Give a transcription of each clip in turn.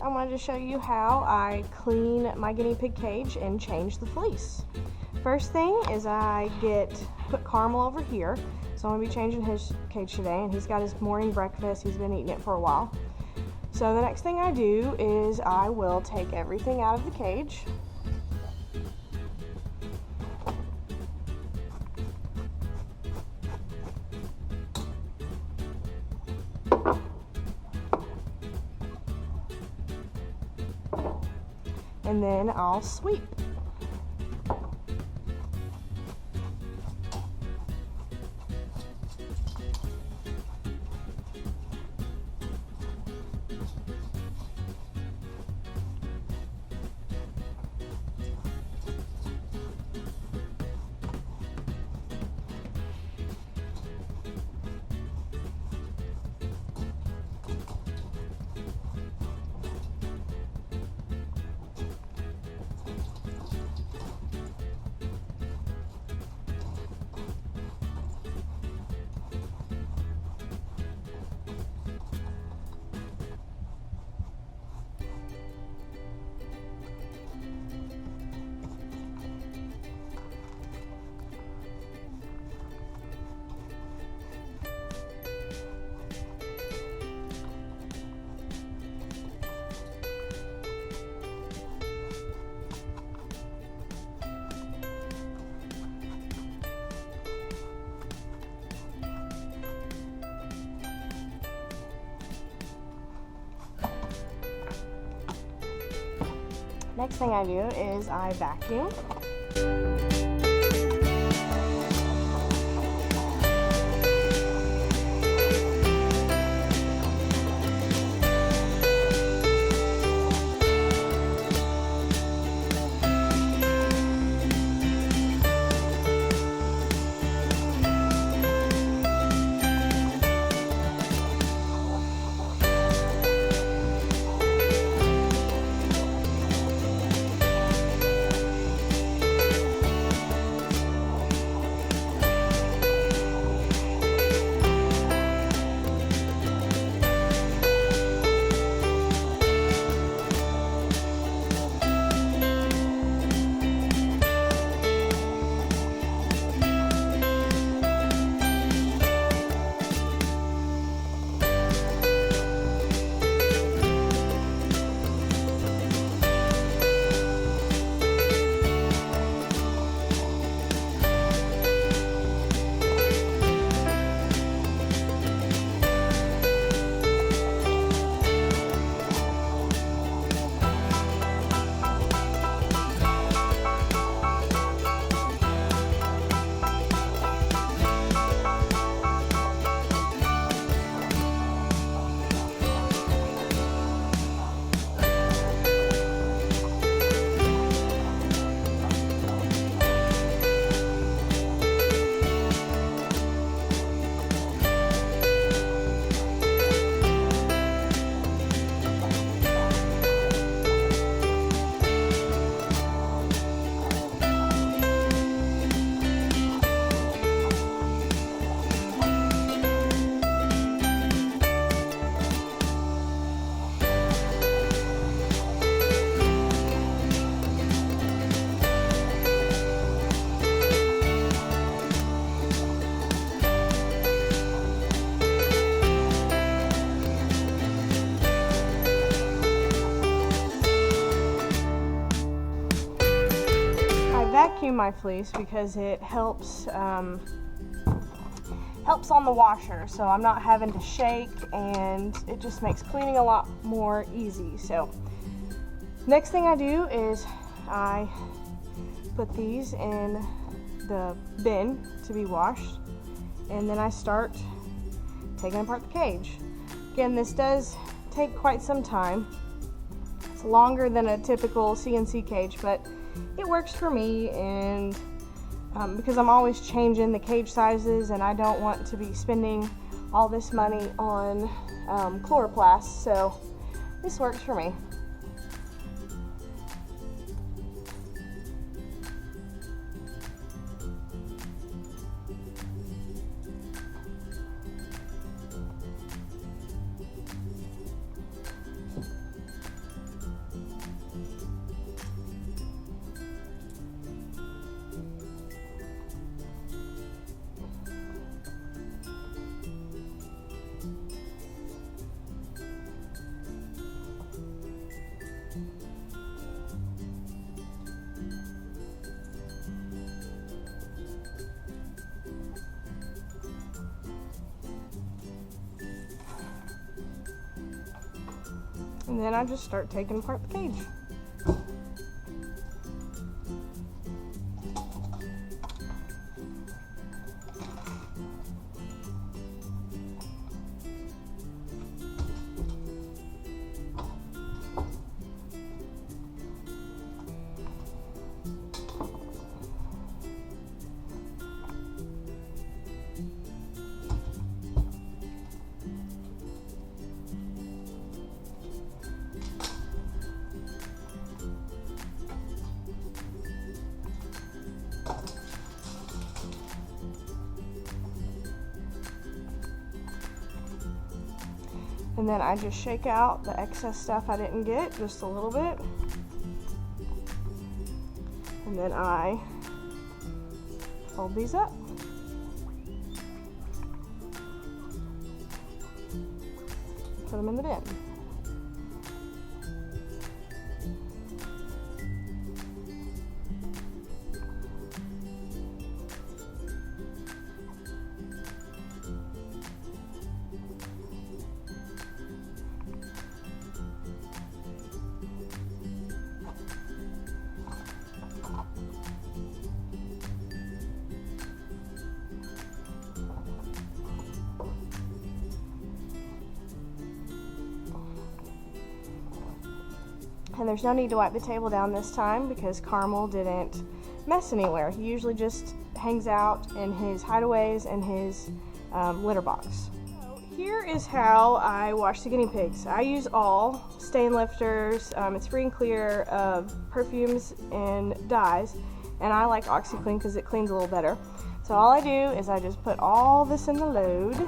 I wanted to show you how I clean my guinea pig cage and change the fleece. First thing is I put Caramel over here, so I'm going to be changing his cage today, and he's got his morning breakfast. He's been eating it for a while. So the next thing I do is I will take everything out of the cage. And then I'll sweep. Next thing I do is I vacuum. Vacuum my fleece because it helps on the washer, so I'm not having to shake, and it just makes cleaning a lot more easy. So Next thing I do is I put these in the bin to be washed, and then I start taking apart the cage. Again, this does take quite some time. It's longer than a typical CNC cage, but it works for me, and because I'm always changing the cage sizes and I don't want to be spending all this money on chloroplast, so this works for me. And then I just start taking apart the cage. And then I just shake out the excess stuff I didn't get, just a little bit. And then I fold these up. Put them in the bin. And there's no need to wipe the table down this time because Caramel didn't mess anywhere. He usually just hangs out in his hideaways and his litter box. So here is how I wash the guinea pigs. I use all stain lifters. It's free and clear of perfumes and dyes, and I like OxiClean because it cleans a little better. So all I do is I just put all this in the load.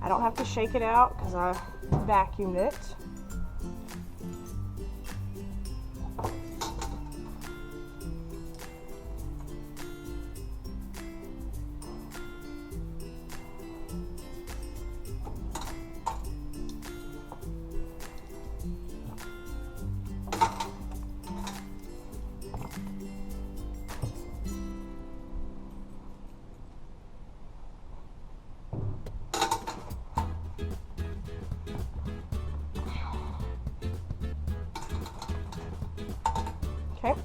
I don't have to shake it out because I vacuumed it. Okay,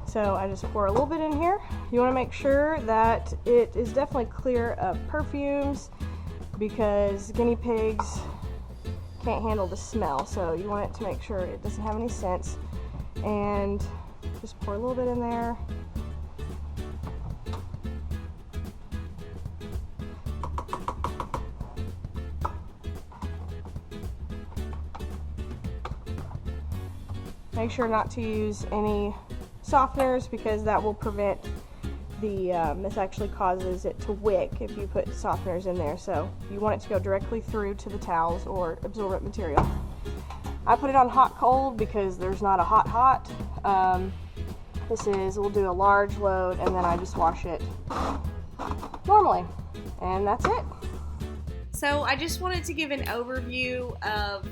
so I just pour a little bit in here. You want to make sure that it is definitely clear of perfumes because guinea pigs can't handle the smell, so you want it to make sure it doesn't have any scents. And just pour a little bit in there. Make sure not to use any softeners because that will prevent the, this actually causes it to wick if you put softeners in there. So you want it to go directly through to the towels or absorbent material. I put it on hot cold because there's not a hot. We'll do a large load and then I just wash it normally. And that's it. So I just wanted to give an overview of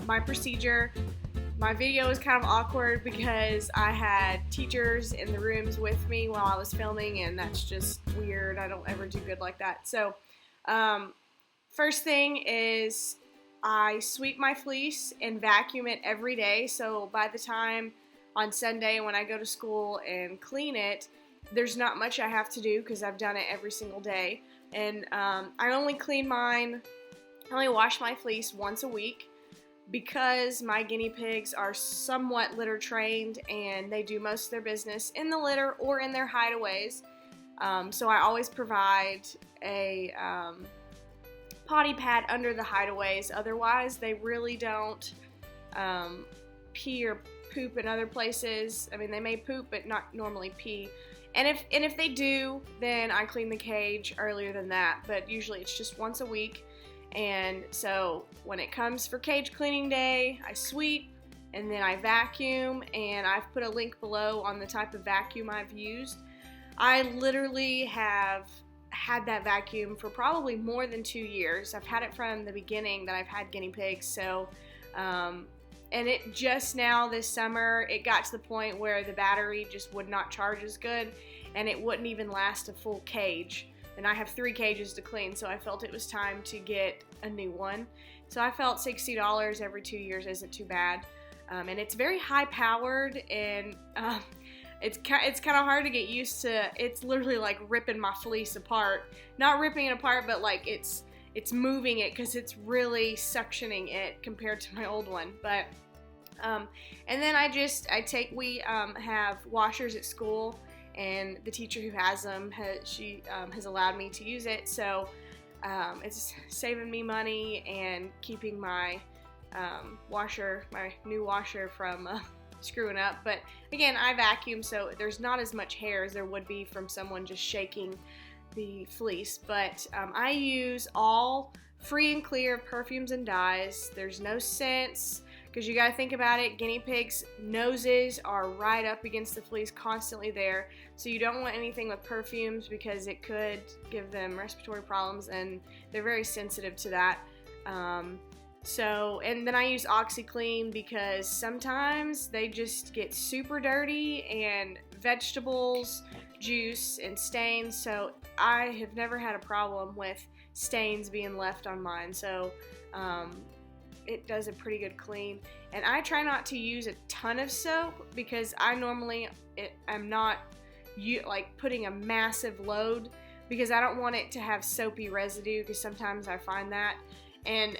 my procedure. My video was kind of awkward because I had teachers in the rooms with me while I was filming, and that's just weird. I don't ever do good like that. So first thing is I sweep my fleece and vacuum it every day, so by the time on Sunday when I go to school and clean it, there's not much I have to do because I've done it every single day. And I only wash my fleece once a week because my guinea pigs are somewhat litter trained and they do most of their business in the litter or in their hideaways. So I always provide a potty pad under the hideaways. Otherwise, they really don't pee or poop in other places. I mean, they may poop, but not normally pee. And if they do, then I clean the cage earlier than that. But usually it's just once a week. And so when it comes for cage cleaning day, I sweep and then I vacuum. And I've put a link below on the type of vacuum I've used. I literally have had that vacuum for probably more than 2 years. I've had it from the beginning that I've had guinea pigs. So, and it just now this summer, it got to the point where the battery just would not charge as good and it wouldn't even last a full cage. And I have 3 cages to clean, so I felt it was time to get a new one. So I felt $60 every 2 years isn't too bad. And it's very high powered, and it's kind of hard to get used to. It's literally like ripping my fleece apart. Not ripping it apart, but like it's moving it because it's really suctioning it compared to my old one. But and then we have washers at school, and the teacher who has them has allowed me to use it. So it's saving me money and keeping my my new washer from screwing up. But again, I vacuum, so there's not as much hair as there would be from someone just shaking the fleece. But I use all free and clear perfumes and dyes. There's no scents, because you got to think about it, guinea pigs' noses are right up against the fleece, constantly there. So you don't want anything with perfumes because it could give them respiratory problems, and they're very sensitive to that. And then I use OxyClean because sometimes they just get super dirty, and vegetables, juice, and stains. So I have never had a problem with stains being left on mine. So it does a pretty good clean. And I try not to use a ton of soap because I'm not like putting a massive load, because I don't want it to have soapy residue, because sometimes I find that. And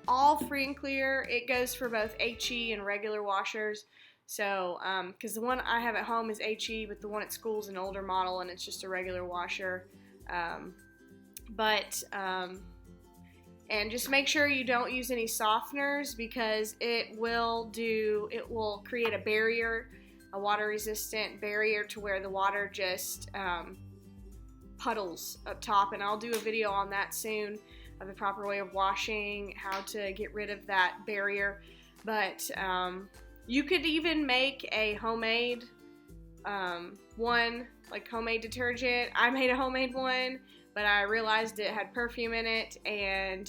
all free and clear, it goes for both HE and regular washers. So because the one I have at home is HE, but the one at school is an older model and it's just a regular washer. And just make sure you don't use any softeners, because it will create a barrier, a water resistant barrier, to where the water just puddles up top. And I'll do a video on that soon, of the proper way of washing, how to get rid of that barrier. But you could even make a homemade one, like homemade detergent. I made a homemade one, but I realized it had perfume in it, and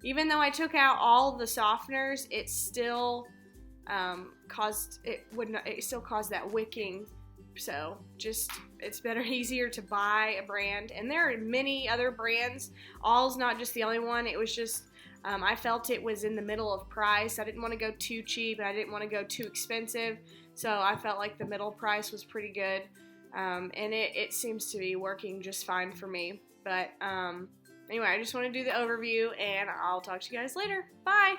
even though I took out all the softeners, it still caused that wicking. So it's better, easier to buy a brand, and there are many other brands. All's not just the only one. It was just I felt it was in the middle of price. I didn't want to go too cheap, and I didn't want to go too expensive, so I felt like the middle price was pretty good. And it seems to be working just fine for me. But anyway, I just want to do the overview, and I'll talk to you guys later. Bye!